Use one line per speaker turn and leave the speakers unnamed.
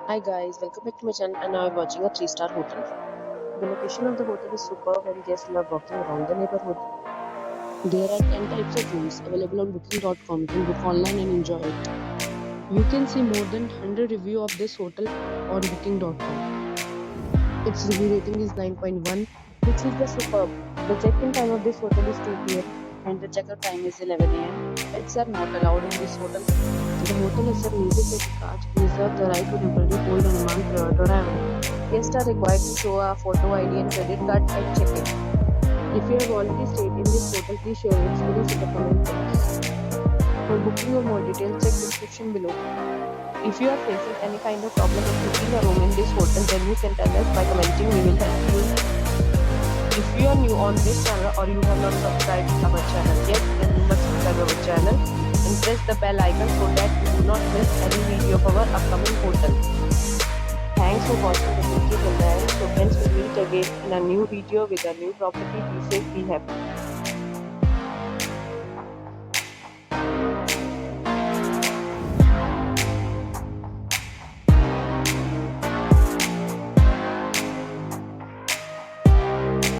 Hi guys, welcome back to my channel and now I'm watching a 3-star hotel. The location of the hotel is superb and guests love walking around the neighborhood. There are 10 types of rooms available on booking.com. You can book online and enjoy it. You can see more than 100 reviews of this hotel on booking.com. Its review rating is 9.1, which is the superb. The check-in time of this hotel is 2 p.m. and the check-out time is 11 a.m. Pets are not allowed in this hotel. The hotel accepts major credit cards. Reserve the right to temporarily hold an amount prior to arrival. Guests are required to show a photo ID and credit card at check-in. If you have already stayed in this hotel, please share your experience in the comment box. For booking or more details, check description below. If you are facing any kind of problem of booking a room in this hotel, then you can tell us by commenting. We will help you. If you are new on this channel or you have not subscribed our channel yet, then you must subscribe our channel and press the bell icon so that you do not miss any video of our upcoming hotel. Thanks for watching the video till the end. So friends, will meet again in a new video with a new property. Be safe, be happy.